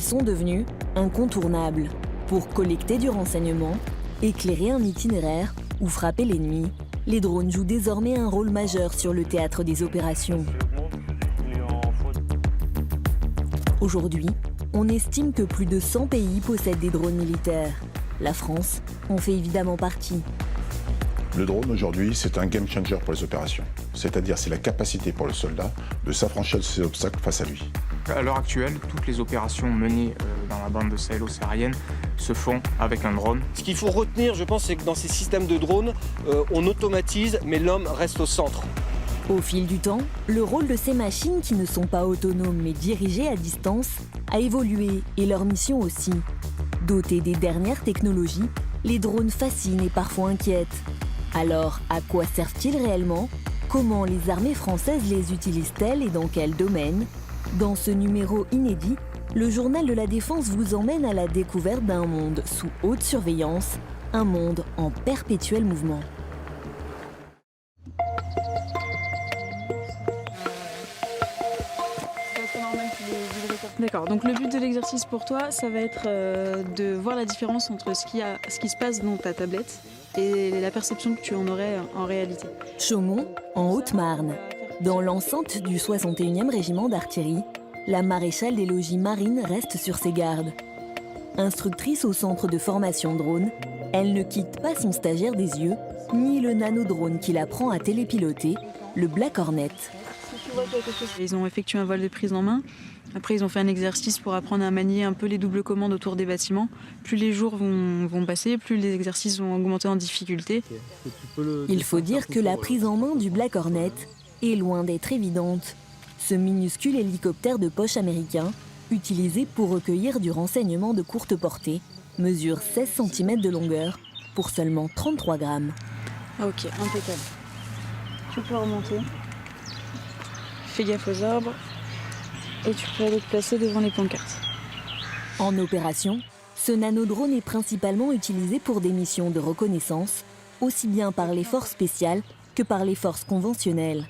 sont devenus incontournables pour collecter du renseignement, éclairer un itinéraire ou frapper l'ennemi. Les drones jouent désormais un rôle majeur sur le théâtre des opérations. Aujourd'hui, on estime que plus de 100 pays possèdent des drones militaires. La France en fait évidemment partie. Le drone aujourd'hui, c'est un game changer pour les opérations. C'est-à-dire c'est la capacité pour le soldat de s'affranchir de ses obstacles face à lui. À l'heure actuelle, toutes les opérations menées dans la bande sahélo-saharienne se font avec un drone. Ce qu'il faut retenir, je pense, c'est que dans ces systèmes de drones, on automatise, mais l'homme reste au centre. Au fil du temps, le rôle de ces machines qui ne sont pas autonomes mais dirigées à distance a évolué et leur mission aussi. Dotés des dernières technologies, les drones fascinent et parfois inquiètent. Alors, à quoi servent-ils réellement? Comment les armées françaises les utilisent-elles et dans quel domaine? Dans ce numéro inédit, le journal de la Défense vous emmène à la découverte d'un monde sous haute surveillance, un monde en perpétuel mouvement. D'accord, donc le but de l'exercice pour toi, ça va être de voir la différence entre ce qui se passe dans ta tablette et la perception que tu en aurais en réalité. Chaumont, en Haute-Marne. Dans l'enceinte du 61e régiment d'artillerie, la maréchale des logis marines reste sur ses gardes. Instructrice au centre de formation drone, elle ne quitte pas son stagiaire des yeux, ni le nanodrone qui l'apprend à télépiloter, le Black Hornet. Ils ont effectué un vol de prise en main. Après, ils ont fait un exercice pour apprendre à manier un peu les doubles commandes autour des bâtiments. Plus les jours vont passer, plus les exercices vont augmenter en difficulté. Il faut dire que la prise en main du Black Hornet est loin d'être évidente. Ce minuscule hélicoptère de poche américain, utilisé pour recueillir du renseignement de courte portée, mesure 16 cm de longueur pour seulement 33 grammes. Ok, impeccable. Tu peux remonter. Fais gaffe aux arbres. Et tu peux aller te placer devant les pancartes. En opération, ce nanodrone est principalement utilisé pour des missions de reconnaissance, aussi bien par les forces spéciales que par les forces conventionnelles.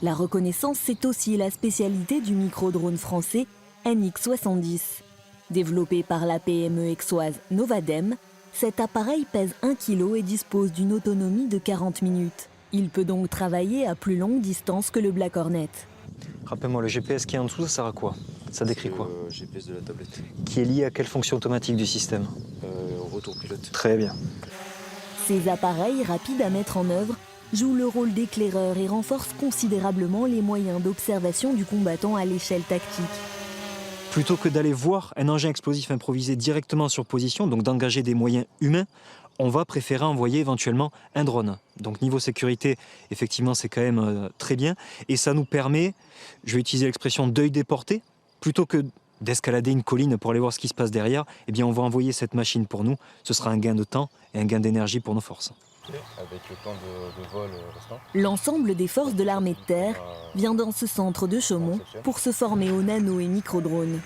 La reconnaissance, c'est aussi la spécialité du micro-drone français NX70. Développé par la PME aixoise Novadem, cet appareil pèse 1 kg et dispose d'une autonomie de 40 minutes. Il peut donc travailler à plus longue distance que le Black Hornet. Rappelle-moi, le GPS qui est en dessous, ça sert à quoi? Ça décrit quoi? Le GPS de la tablette. Qui est lié à quelle fonction automatique du système? Retour pilote. Très bien. Ces appareils rapides à mettre en œuvre jouent le rôle d'éclaireur et renforcent considérablement les moyens d'observation du combattant à l'échelle tactique. Plutôt que d'aller voir un engin explosif improvisé directement sur position, donc d'engager des moyens humains, on va préférer envoyer éventuellement un drone. Donc niveau sécurité, effectivement, c'est quand même très bien. Et ça nous permet, je vais utiliser l'expression d'œil déporté, plutôt que d'escalader une colline pour aller voir ce qui se passe derrière, eh bien on va envoyer cette machine pour nous. Ce sera un gain de temps et un gain d'énergie pour nos forces. Avec le temps de vol restant. L'ensemble des forces de l'armée de terre vient dans ce centre de Chaumont pour se former aux nano et micro-drones.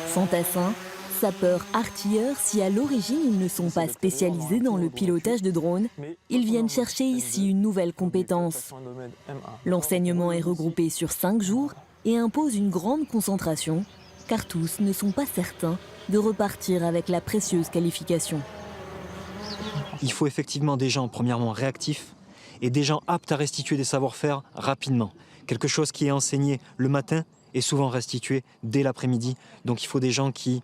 Fantassins, sapeurs, artilleurs, si à l'origine ils ne sont pas spécialisés dans le pilotage de drones, ils viennent chercher ici une nouvelle compétence. L'enseignement est regroupé sur 5 jours et impose une grande concentration, car tous ne sont pas certains de repartir avec la précieuse qualification. Il faut effectivement des gens, premièrement, réactifs et des gens aptes à restituer des savoir-faire rapidement. Quelque chose qui est enseigné le matin est souvent restitué dès l'après-midi. Donc il faut des gens qui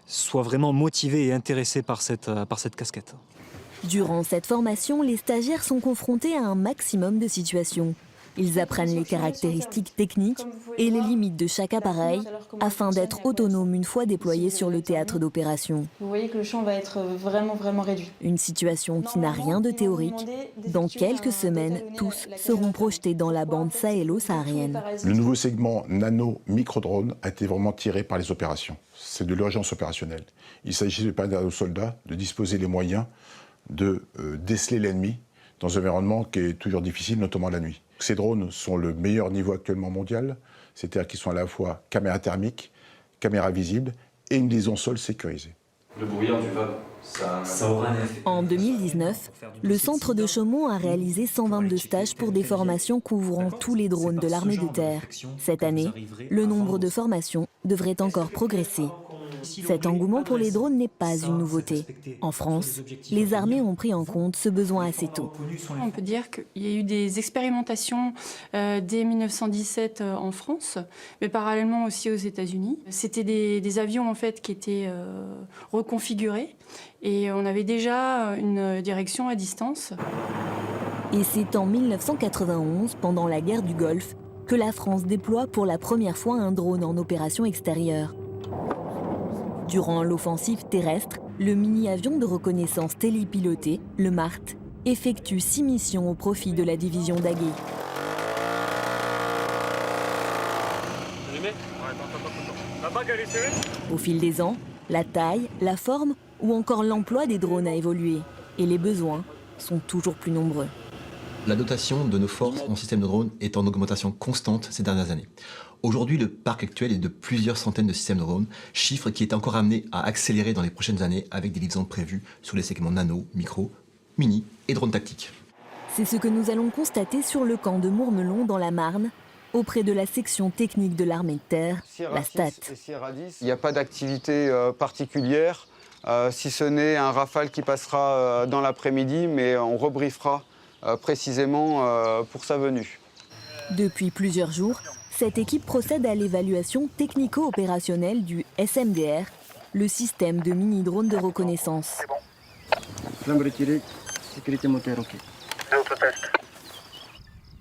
soient vraiment motivés et intéressés par cette casquette. Durant cette formation, les stagiaires sont confrontés à un maximum de situations. Ils apprennent les caractéristiques techniques et les limites de chaque appareil afin d'être autonomes une fois déployés sur le théâtre d'opération. Vous voyez que le champ va être vraiment réduit. Une situation qui n'a rien de théorique. Dans quelques semaines, tous seront projetés dans la bande sahélo-saharienne. Le nouveau segment nano-micro-drone a été vraiment tiré par les opérations. C'est de l'urgence opérationnelle. Il s'agit de permettre aux soldats de disposer les moyens de déceler l'ennemi dans un environnement qui est toujours difficile, notamment la nuit. Ces drones sont le meilleur niveau actuellement mondial, c'est-à-dire qu'ils sont à la fois caméra thermique, caméra visible et une liaison sol sécurisée. Le brouillard du VAB, ça aura un effet. En 2019, le centre de Chaumont a réalisé 122 stages pour des formations couvrant tous les drones de l'armée de terre. Cette année, le nombre de formations devrait encore progresser. Cet engouement pour les drones n'est pas une nouveauté. En France, les armées ont pris en compte ce besoin assez tôt. On peut dire qu'il y a eu des expérimentations dès 1917 en France, mais parallèlement aussi aux États-Unis. C'était des avions en fait qui étaient reconfigurés et on avait déjà une direction à distance. Et c'est en 1991, pendant la guerre du Golfe, que la France déploie pour la première fois un drone en opération extérieure. Durant l'offensive terrestre, le mini-avion de reconnaissance télépiloté, le MART, effectue 6 missions au profit de la division Daguet. Au fil des ans, la taille, la forme ou encore l'emploi des drones a évolué et les besoins sont toujours plus nombreux. La dotation de nos forces en système de drones est en augmentation constante ces dernières années. Aujourd'hui, le parc actuel est de plusieurs centaines de systèmes de drones, chiffre qui est encore amené à accélérer dans les prochaines années avec des livraisons prévues sur les segments nano, micro, mini et drones tactiques. C'est ce que nous allons constater sur le camp de Mourmelon dans la Marne, auprès de la section technique de l'armée de terre, la STAT. Il n'y a pas d'activité particulière, si ce n'est un Rafale qui passera dans l'après-midi, mais on rebriefera précisément pour sa venue. Depuis plusieurs jours, cette équipe procède à l'évaluation technico-opérationnelle du SMDR, le système de mini-drones de reconnaissance. Flamme retirée, sécurité moteur, ok.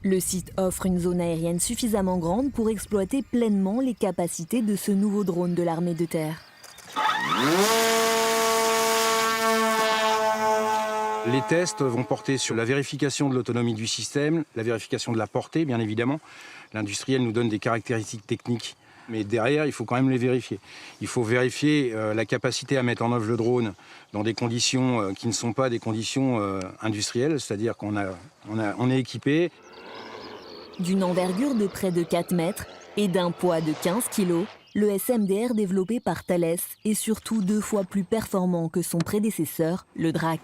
Le site offre une zone aérienne suffisamment grande pour exploiter pleinement les capacités de ce nouveau drone de l'armée de terre. Les tests vont porter sur la vérification de l'autonomie du système, la vérification de la portée, bien évidemment. L'industriel nous donne des caractéristiques techniques, mais derrière, il faut quand même les vérifier. Il faut vérifier la capacité à mettre en œuvre le drone dans des conditions qui ne sont pas des conditions industrielles, c'est-à-dire qu'on est équipé. D'une envergure de près de 4 mètres et d'un poids de 15 kg, le SMDR développé par Thales est surtout 2 fois plus performant que son prédécesseur, le DRAC.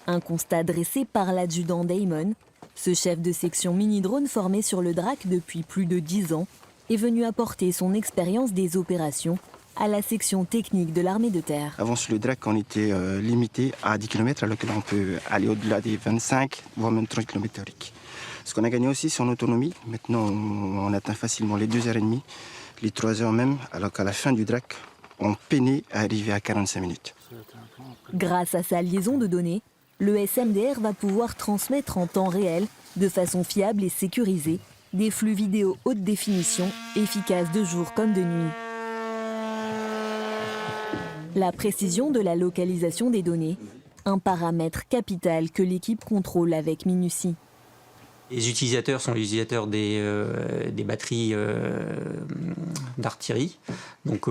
Un constat dressé par l'adjudant Damon, ce chef de section mini-drone formé sur le DRAC depuis plus de 10 ans, est venu apporter son expérience des opérations à la section technique de l'armée de terre. Avant sur le DRAC, on était limité à 10 km, alors que là on peut aller au-delà des 25, voire même 30 km/h. Ce qu'on a gagné aussi, c'est en autonomie. Maintenant, on atteint facilement les 2h30, les 3h même, alors qu'à la fin du DRAC, on peinait à arriver à 45 minutes. Grâce à sa liaison de données, le SMDR va pouvoir transmettre en temps réel, de façon fiable et sécurisée, des flux vidéo haute définition, efficaces de jour comme de nuit. La précision de la localisation des données, un paramètre capital que l'équipe contrôle avec minutie. Les utilisateurs sont les utilisateurs des batteries d'artillerie. Donc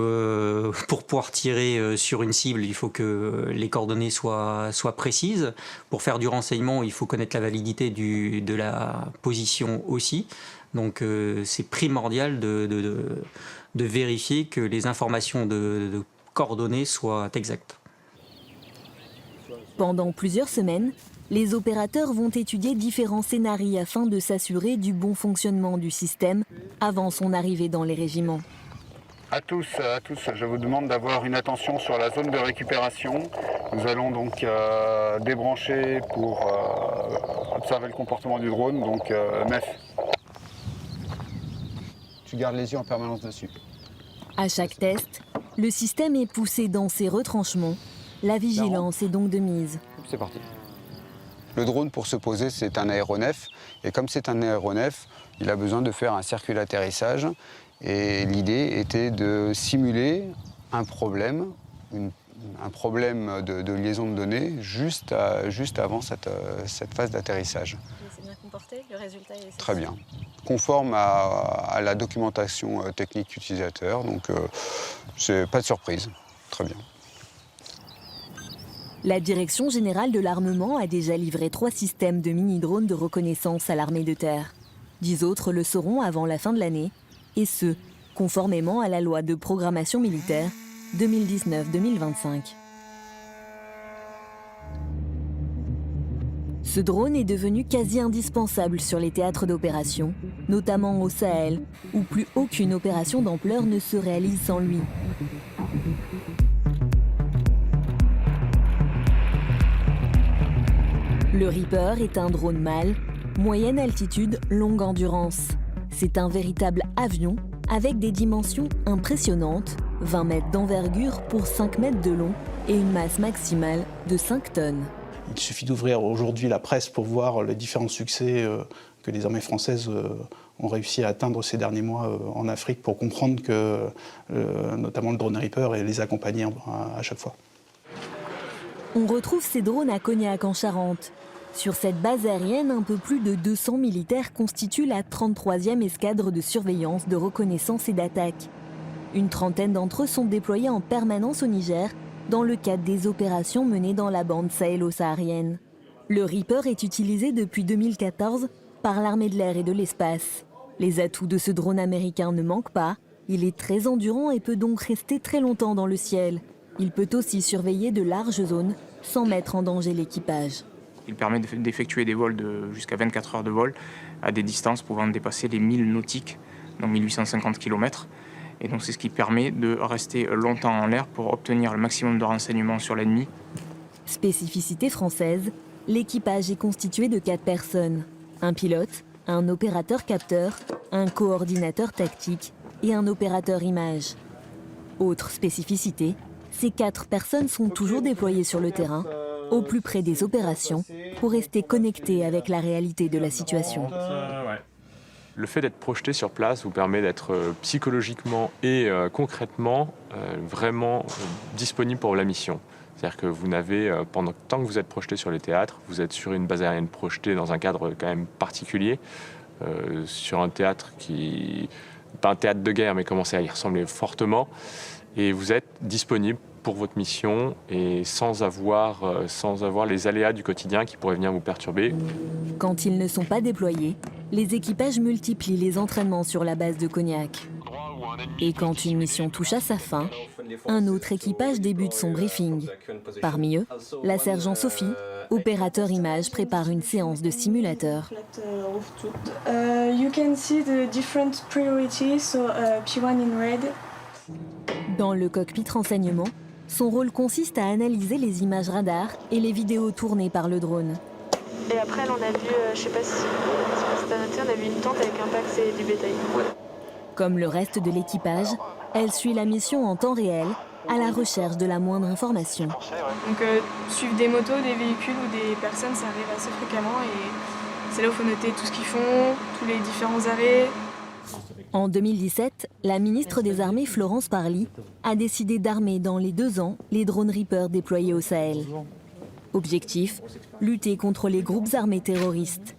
pour pouvoir tirer sur une cible, il faut que les coordonnées soient précises. Pour faire du renseignement, il faut connaître la validité de la position aussi. Donc c'est primordial de vérifier que les informations de coordonnées soient exactes. Pendant plusieurs semaines, les opérateurs vont étudier différents scénarios afin de s'assurer du bon fonctionnement du système avant son arrivée dans les régiments. À tous, je vous demande d'avoir une attention sur la zone de récupération. Nous allons donc débrancher pour observer le comportement du drone, donc MEF. Tu gardes les yeux en permanence dessus. À chaque test, le système est poussé dans ses retranchements. La vigilance est donc de mise. C'est parti. Le drone, pour se poser, c'est un aéronef. Et comme c'est un aéronef, il a besoin de faire un circuit d'atterrissage. Et l'idée était de simuler un problème de liaison de données juste avant cette phase d'atterrissage. C'est bien comporté, le résultat est très bien. Conforme à la documentation technique utilisateur, donc c'est pas de surprise. Très bien. La Direction générale de l'armement a déjà livré 3 systèmes de mini-drones de reconnaissance à l'armée de terre. 10 autres le seront avant la fin de l'année, et ce, conformément à la loi de programmation militaire 2019-2025. Ce drone est devenu quasi indispensable sur les théâtres d'opération, notamment au Sahel, où plus aucune opération d'ampleur ne se réalise sans lui. Le Reaper est un drone mâle, moyenne altitude, longue endurance. C'est un véritable avion avec des dimensions impressionnantes, 20 mètres d'envergure pour 5 mètres de long et une masse maximale de 5 tonnes. Il suffit d'ouvrir aujourd'hui la presse pour voir les différents succès que les armées françaises ont réussi à atteindre ces derniers mois en Afrique pour comprendre que notamment le drone Reaper et les accompagner à chaque fois. On retrouve ces drones à Cognac en Charente. Sur cette base aérienne, un peu plus de 200 militaires constituent la 33e escadre de surveillance, de reconnaissance et d'attaque. Une trentaine d'entre eux sont déployés en permanence au Niger, dans le cadre des opérations menées dans la bande sahélo-saharienne. Le Reaper est utilisé depuis 2014 par l'armée de l'air et de l'espace. Les atouts de ce drone américain ne manquent pas. Il est très endurant et peut donc rester très longtemps dans le ciel. Il peut aussi surveiller de larges zones sans mettre en danger l'équipage. Il permet d'effectuer des vols de jusqu'à 24 heures de vol à des distances pouvant dépasser les 1000 nautiques, donc 1850 km. Et donc c'est ce qui permet de rester longtemps en l'air pour obtenir le maximum de renseignements sur l'ennemi. Spécificité française, l'équipage est constitué de 4 personnes. Un pilote, un opérateur capteur, un coordinateur tactique et un opérateur image. Autre spécificité, ces 4 personnes sont toujours déployées sur le terrain, au plus près des opérations, pour rester connectées avec la réalité de la situation. Le fait d'être projeté sur place vous permet d'être psychologiquement et concrètement vraiment disponible pour la mission. C'est-à-dire que vous n'avez, pendant tant que vous êtes projeté sur les théâtres, vous êtes sur une base aérienne projetée dans un cadre quand même particulier, sur un théâtre qui, pas un théâtre de guerre, mais commence à y ressembler fortement, et vous êtes disponible pour votre mission et sans avoir les aléas du quotidien qui pourraient venir vous perturber. Quand ils ne sont pas déployés, les équipages multiplient les entraînements sur la base de Cognac. Et quand une mission touche à sa fin, un autre équipage débute son briefing. Parmi eux, la sergent Sophie, opérateur image, prépare une séance de simulateur. You can see the different priorities, so P1 in red. Dans le cockpit renseignement, son rôle consiste à analyser les images radar et les vidéos tournées par le drone. Et après, on a vu, je sais pas si c'est noté, on a vu une tente avec un pack, c'est du bétail. Comme le reste de l'équipage, elle suit la mission en temps réel, à la recherche de la moindre information. Donc suivre des motos, des véhicules ou des personnes, ça arrive assez fréquemment et c'est là où il faut noter tout ce qu'ils font, tous les différents arrêts. En 2017, la ministre des Armées Florence Parly a décidé d'armer dans les 2 ans les drones Reaper déployés au Sahel. Objectif, lutter contre les groupes armés terroristes.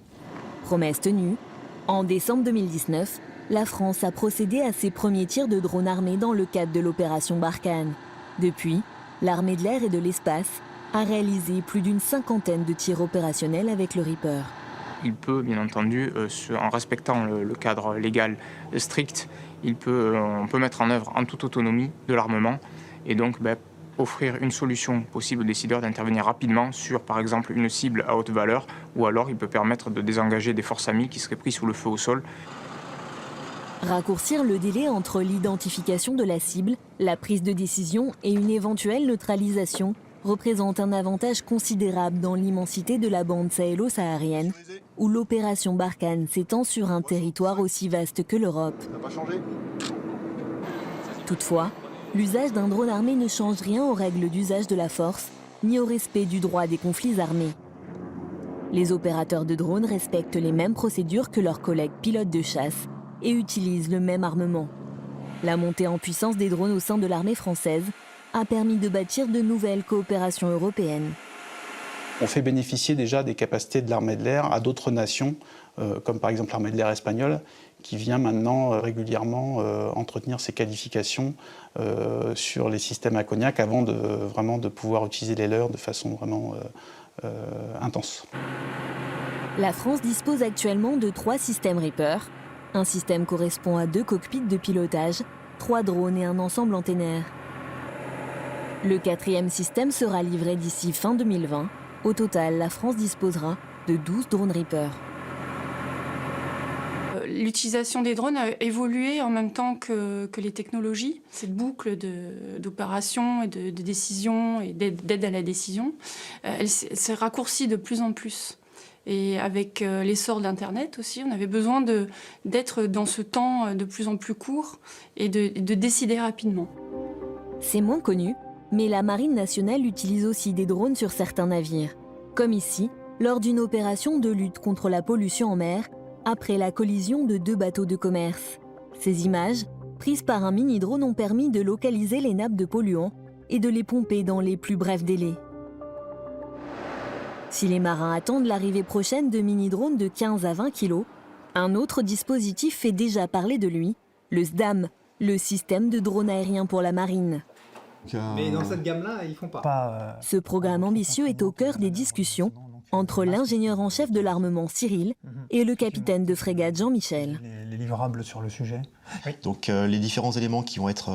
Promesse tenue, en décembre 2019, la France a procédé à ses premiers tirs de drones armés dans le cadre de l'opération Barkhane. Depuis, l'armée de l'air et de l'espace a réalisé plus d'une 50aine de tirs opérationnels avec le Reaper. Il peut, bien entendu, en respectant le cadre légal strict, on peut mettre en œuvre en toute autonomie de l'armement et donc offrir une solution possible aux décideurs d'intervenir rapidement sur, par exemple, une cible à haute valeur, ou alors il peut permettre de désengager des forces amies qui seraient prises sous le feu au sol. Raccourcir le délai entre l'identification de la cible, la prise de décision et une éventuelle neutralisation représente un avantage considérable dans l'immensité de la bande sahélo-saharienne, où l'opération Barkhane s'étend sur un territoire aussi vaste que l'Europe. Toutefois, l'usage d'un drone armé ne change rien aux règles d'usage de la force, ni au respect du droit des conflits armés. Les opérateurs de drones respectent les mêmes procédures que leurs collègues pilotes de chasse et utilisent le même armement. La montée en puissance des drones au sein de l'armée française a permis de bâtir de nouvelles coopérations européennes. On fait bénéficier déjà des capacités de l'armée de l'air à d'autres nations, comme par exemple l'armée de l'air espagnole, qui vient maintenant régulièrement entretenir ses qualifications sur les systèmes à Cognac avant de pouvoir utiliser les leurs de façon vraiment intense. La France dispose actuellement de 3 systèmes Reaper. Un système correspond à 2 cockpits de pilotage, 3 drones et un ensemble antennaire. Le 4e système sera livré d'ici fin 2020. Au total, la France disposera de 12 drones Reaper. L'utilisation des drones a évolué en même temps que les technologies. Cette boucle d'opérations et de décisions et d'aide à la décision, elle s'est raccourcie de plus en plus. Et avec l'essor d'Internet aussi, on avait besoin d'être dans ce temps de plus en plus court et de décider rapidement. C'est moins connu, mais la Marine nationale utilise aussi des drones sur certains navires. Comme ici, lors d'une opération de lutte contre la pollution en mer, après la collision de 2 bateaux de commerce. Ces images, prises par un mini-drone, ont permis de localiser les nappes de polluants et de les pomper dans les plus brefs délais. Si les marins attendent l'arrivée prochaine de mini-drones de 15 à 20 kg, un autre dispositif fait déjà parler de lui, le SDAM, le système de drone aérien pour la marine. Mais dans cette gamme-là, ils font pas. Ce programme ambitieux est au cœur des discussions entre l'ingénieur en chef de l'armement Cyril et le capitaine de frégate Jean-Michel. Les livrables sur le sujet. Oui. Donc les différents éléments qui vont être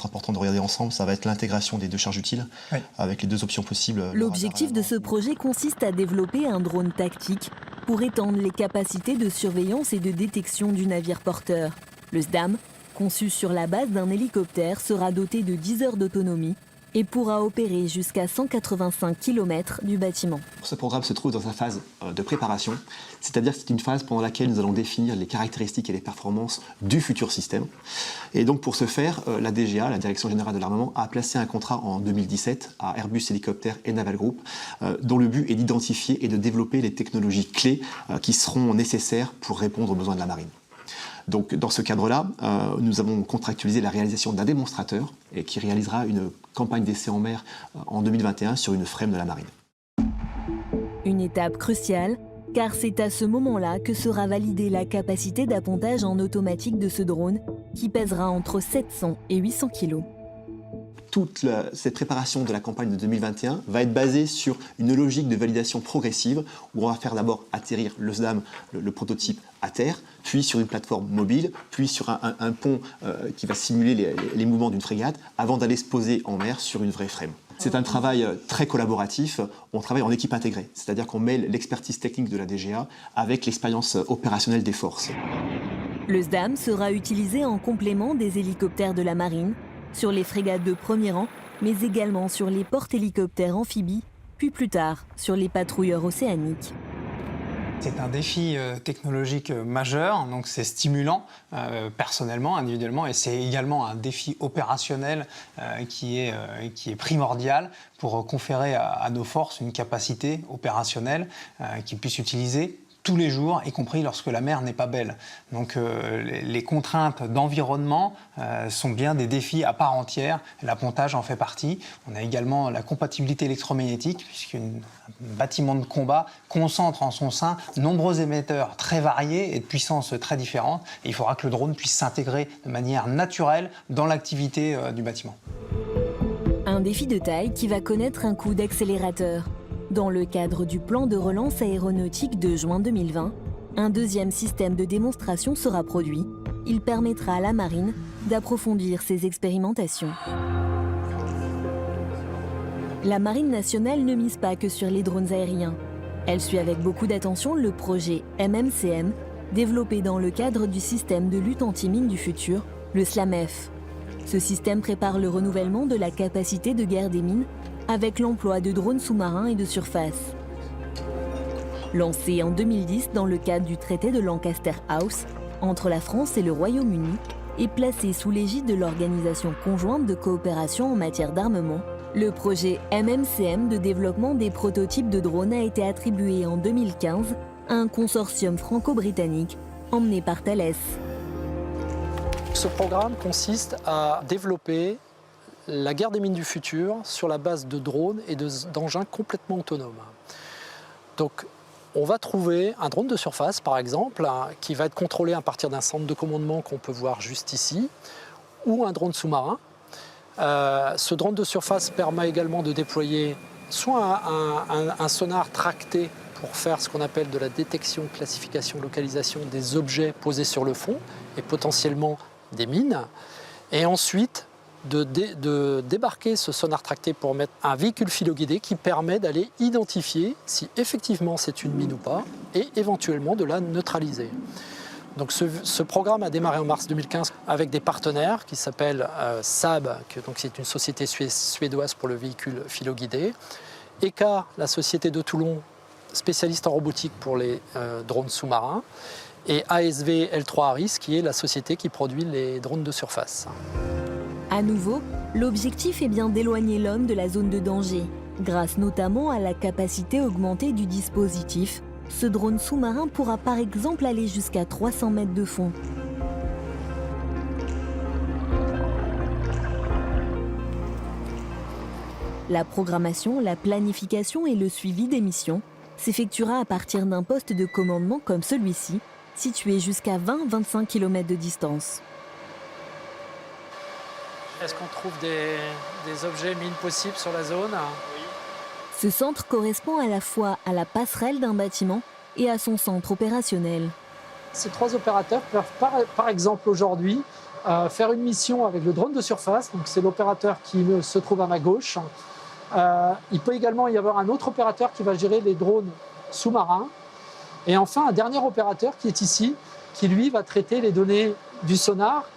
importants de regarder ensemble, ça va être l'intégration des 2 charges utiles, oui, avec les 2 options possibles. L'objectif de ce projet consiste à développer un drone tactique pour étendre les capacités de surveillance et de détection du navire porteur. Le SDAM, conçu sur la base d'un hélicoptère, sera doté de 10 heures d'autonomie et pourra opérer jusqu'à 185 km du bâtiment. Ce programme se trouve dans sa phase de préparation, c'est-à-dire que c'est une phase pendant laquelle nous allons définir les caractéristiques et les performances du futur système. Et donc pour ce faire, la DGA, la Direction Générale de l'Armement, a placé un contrat en 2017 à Airbus Hélicoptères et Naval Group, dont le but est d'identifier et de développer les technologies clés qui seront nécessaires pour répondre aux besoins de la marine. Donc, dans ce cadre-là, nous avons contractualisé la réalisation d'un démonstrateur et qui réalisera une campagne d'essai en mer en 2021 sur une frame de la marine. Une étape cruciale, car c'est à ce moment-là que sera validée la capacité d'appontage en automatique de ce drone, qui pèsera entre 700 et 800 kg. Toute cette préparation de la campagne de 2021 va être basée sur une logique de validation progressive où on va faire d'abord atterrir le SDAM, le prototype, à terre, puis sur une plateforme mobile, puis sur un pont qui va simuler les mouvements d'une frégate avant d'aller se poser en mer sur une vraie frame. C'est un travail très collaboratif, on travaille en équipe intégrée, c'est-à-dire qu'on mêle l'expertise technique de la DGA avec l'expérience opérationnelle des forces. Le SDAM sera utilisé en complément des hélicoptères de la marine, sur les frégates de premier rang, mais également sur les porte-hélicoptères amphibies, puis plus tard sur les patrouilleurs océaniques. C'est un défi technologique majeur, donc c'est stimulant personnellement, individuellement, et c'est également un défi opérationnel qui est primordial pour conférer à nos forces une capacité opérationnelle qu'ils puissent utiliser tous les jours, y compris lorsque la mer n'est pas belle. Donc les contraintes d'environnement sont bien des défis à part entière. L'appontage en fait partie. On a également la compatibilité électromagnétique, puisqu'un bâtiment de combat concentre en son sein nombreux émetteurs très variés et de puissances très différentes. Et il faudra que le drone puisse s'intégrer de manière naturelle dans l'activité du bâtiment. Un défi de taille qui va connaître un coup d'accélérateur. Dans le cadre du plan de relance aéronautique de juin 2020, un deuxième système de démonstration sera produit. Il permettra à la marine d'approfondir ses expérimentations. La Marine nationale ne mise pas que sur les drones aériens. Elle suit avec beaucoup d'attention le projet MMCM, développé dans le cadre du système de lutte anti-mine du futur, le SLAMF. Ce système prépare le renouvellement de la capacité de guerre des mines avec l'emploi de drones sous-marins et de surface. Lancé en 2010 dans le cadre du traité de Lancaster House entre la France et le Royaume-Uni et placé sous l'égide de l'Organisation conjointe de coopération en matière d'armement, le projet MMCM de développement des prototypes de drones a été attribué en 2015 à un consortium franco-britannique emmené par Thales. Ce programme consiste à développer la guerre des mines du futur sur la base de drones et d'engins complètement autonomes. Donc, on va trouver un drone de surface, par exemple, qui va être contrôlé à partir d'un centre de commandement qu'on peut voir juste ici, ou un drone sous-marin. Ce drone de surface permet également de déployer soit un sonar tracté pour faire ce qu'on appelle de la détection, classification, localisation des objets posés sur le fond et potentiellement des mines. Et ensuite, de débarquer ce sonar tracté pour mettre un véhicule filoguidé qui permet d'aller identifier si effectivement c'est une mine ou pas et éventuellement de la neutraliser. Donc ce programme a démarré en mars 2015 avec des partenaires qui s'appellent Saab, donc c'est une société suédoise pour le véhicule filoguidé, ECA, la société de Toulon, spécialiste en robotique pour les drones sous-marins, et ASV L3 Harris, qui est la société qui produit les drones de surface. À nouveau, l'objectif est bien d'éloigner l'homme de la zone de danger, grâce notamment à la capacité augmentée du dispositif. Ce drone sous-marin pourra par exemple aller jusqu'à 300 mètres de fond. La programmation, la planification et le suivi des missions s'effectuera à partir d'un poste de commandement comme celui-ci, situé jusqu'à 20-25 km de distance. Est-ce qu'on trouve des objets mines possibles sur la zone? Ce centre correspond à la fois à la passerelle d'un bâtiment et à son centre opérationnel. Ces 3 opérateurs peuvent par exemple aujourd'hui faire une mission avec le drone de surface, donc c'est l'opérateur qui se trouve à ma gauche. Il peut également y avoir un autre opérateur qui va gérer les drones sous-marins. Et enfin, un dernier opérateur qui est ici, qui lui va traiter les données du sonar.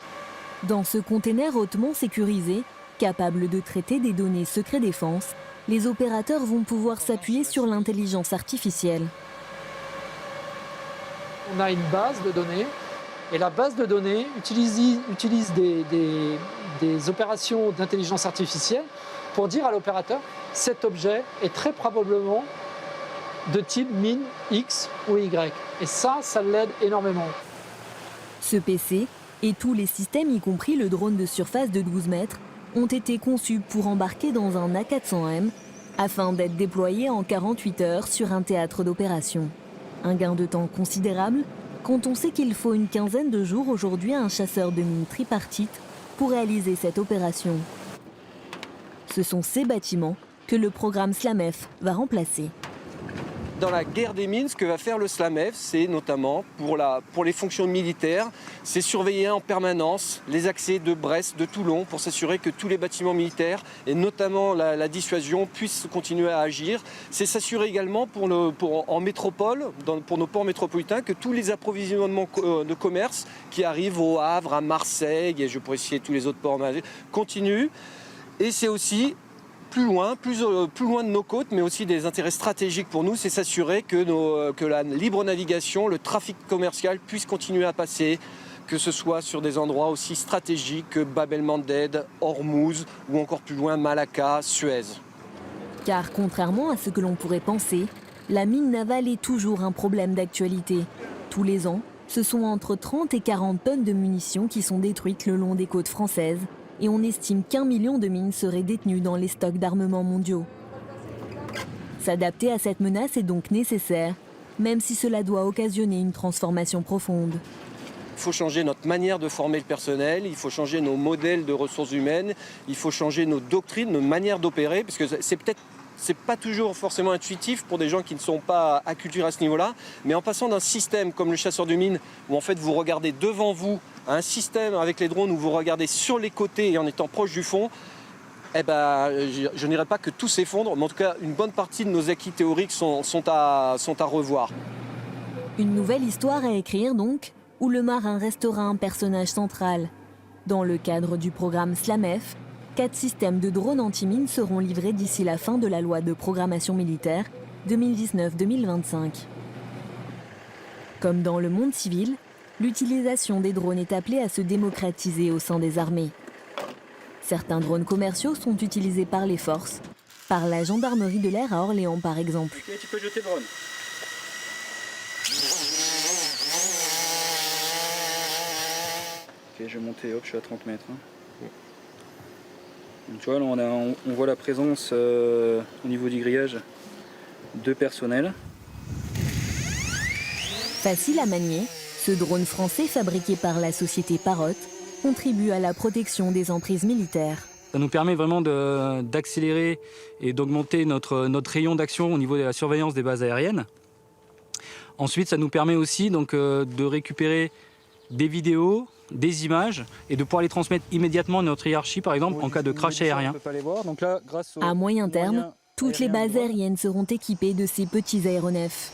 Dans ce container hautement sécurisé, capable de traiter des données secret défense, les opérateurs vont pouvoir s'appuyer sur l'intelligence artificielle. On a une base de données, et la base de données utilise des opérations d'intelligence artificielle pour dire à l'opérateur cet objet est très probablement de type mine X ou Y. Et ça l'aide énormément. Ce PC et tous les systèmes, y compris le drone de surface de 12 mètres, ont été conçus pour embarquer dans un A400M afin d'être déployés en 48 heures sur un théâtre d'opération. Un gain de temps considérable quand on sait qu'il faut une quinzaine de jours aujourd'hui à un chasseur de mines tripartite pour réaliser cette opération. Ce sont ces bâtiments que le programme SLAMEF va remplacer. Dans la guerre des mines, ce que va faire le SLAMEF, c'est notamment pour les fonctions militaires, c'est surveiller en permanence les accès de Brest, de Toulon, pour s'assurer que tous les bâtiments militaires, et notamment la dissuasion, puissent continuer à agir. C'est s'assurer également en métropole, pour nos ports métropolitains, que tous les approvisionnements de commerce qui arrivent au Havre, à Marseille, et je pourrais citer tous les autres ports, continuent. Et c'est aussi plus loin de nos côtes, mais aussi des intérêts stratégiques pour nous, c'est s'assurer que la libre navigation, le trafic commercial puisse continuer à passer, que ce soit sur des endroits aussi stratégiques que Bab el-Mandeb, Hormuz ou encore plus loin Malacca, Suez. Car contrairement à ce que l'on pourrait penser, la mine navale est toujours un problème d'actualité. Tous les ans, ce sont entre 30 et 40 tonnes de munitions qui sont détruites le long des côtes françaises, et on estime qu'1 million de mines seraient détenues dans les stocks d'armement mondiaux. S'adapter à cette menace est donc nécessaire, même si cela doit occasionner une transformation profonde. Il faut changer notre manière de former le personnel, il faut changer nos modèles de ressources humaines, il faut changer nos doctrines, nos manières d'opérer, parce que c'est pas toujours forcément intuitif pour des gens qui ne sont pas acculturés à ce niveau-là, mais en passant d'un système comme le chasseur de mines, où en fait vous regardez devant vous, à un système avec les drones où vous regardez sur les côtés et en étant proche du fond, je n'irai pas que tout s'effondre, mais en tout cas une bonne partie de nos acquis théoriques sont à revoir. Une nouvelle histoire à écrire donc, où le marin restera un personnage central. Dans le cadre du programme SLAMEF, 4 systèmes de drones anti-mines seront livrés d'ici la fin de la loi de programmation militaire 2019-2025. Comme dans le monde civil, l'utilisation des drones est appelée à se démocratiser au sein des armées. Certains drones commerciaux sont utilisés par les forces, par la gendarmerie de l'air à Orléans par exemple. Ok, tu peux jeter le drone. Ok, je vais monter, hop, je suis à 30 mètres. Donc, tu vois, là, on voit la présence au niveau du grillage de personnel. Facile à manier, ce drone français fabriqué par la société Parrot contribue à la protection des emprises militaires. Ça nous permet vraiment d'accélérer et d'augmenter notre rayon d'action au niveau de la surveillance des bases aériennes. Ensuite, ça nous permet aussi donc, de récupérer des vidéos, des images et de pouvoir les transmettre immédiatement à notre hiérarchie, par exemple, en cas de crash aérien. À moyen terme, toutes les bases aériennes seront équipées de ces petits aéronefs.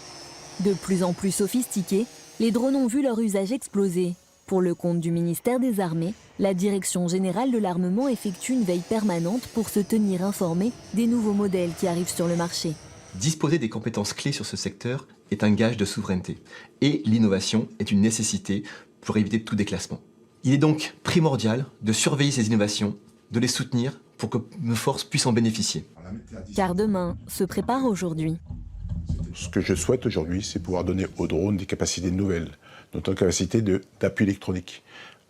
De plus en plus sophistiqués, les drones ont vu leur usage exploser. Pour le compte du ministère des Armées, la Direction générale de l'armement effectue une veille permanente pour se tenir informé des nouveaux modèles qui arrivent sur le marché. Disposer des compétences clés sur ce secteur est un gage de souveraineté. Et l'innovation est une nécessité pour éviter tout déclassement. Il est donc primordial de surveiller ces innovations, de les soutenir pour que nos forces puissent en bénéficier. Car demain se prépare aujourd'hui. Ce que je souhaite aujourd'hui, c'est pouvoir donner aux drones des capacités nouvelles, notamment des capacités d'appui électronique.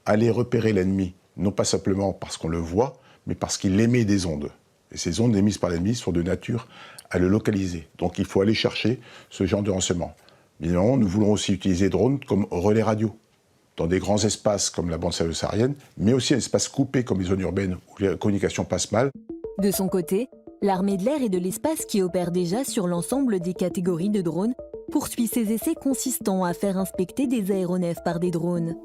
Aller repérer l'ennemi, non pas simplement parce qu'on le voit, mais parce qu'il émet des ondes. Et ces ondes émises par l'ennemi sont de nature à le localiser. Donc il faut aller chercher ce genre de renseignements. Évidemment, nous voulons aussi utiliser les drones comme relais radio, dans des grands espaces comme la bande saharienne, mais aussi un espace coupé comme les zones urbaines où la communication passe mal. De son côté, l'armée de l'air et de l'espace, qui opère déjà sur l'ensemble des catégories de drones, poursuit ses essais consistant à faire inspecter des aéronefs par des drones.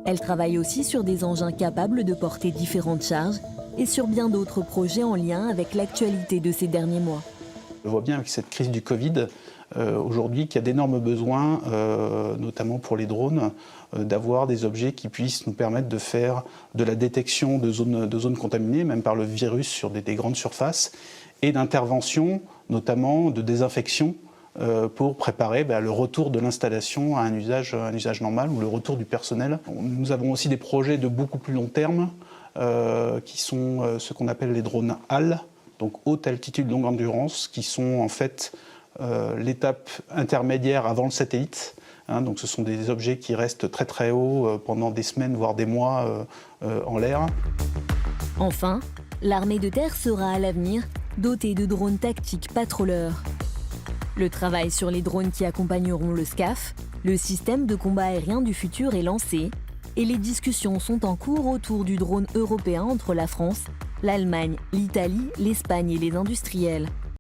Elle travaille aussi sur des engins capables de porter différentes charges et sur bien d'autres projets en lien avec l'actualité de ces derniers mois. On voit bien avec cette crise du Covid aujourd'hui qu'il y a d'énormes besoins, notamment pour les drones, d'avoir des objets qui puissent nous permettre de faire de la détection de zones contaminées, même par le virus sur des grandes surfaces, et d'intervention, notamment de désinfection, pour préparer le retour de l'installation à un usage normal ou le retour du personnel. Nous avons aussi des projets de beaucoup plus long terme qui sont ce qu'on appelle les drones HAL, donc haute altitude longue endurance, qui sont en fait l'étape intermédiaire avant le satellite. Donc ce sont des objets qui restent très très haut pendant des semaines voire des mois en l'air. Enfin, l'armée de terre sera à l'avenir dotée de drones tactiques patrouilleurs. Le travail sur les drones qui accompagneront le SCAF, le système de combat aérien du futur, est lancé et les discussions sont en cours autour du drone européen entre la France, l'Allemagne, l'Italie, l'Espagne et les industriels.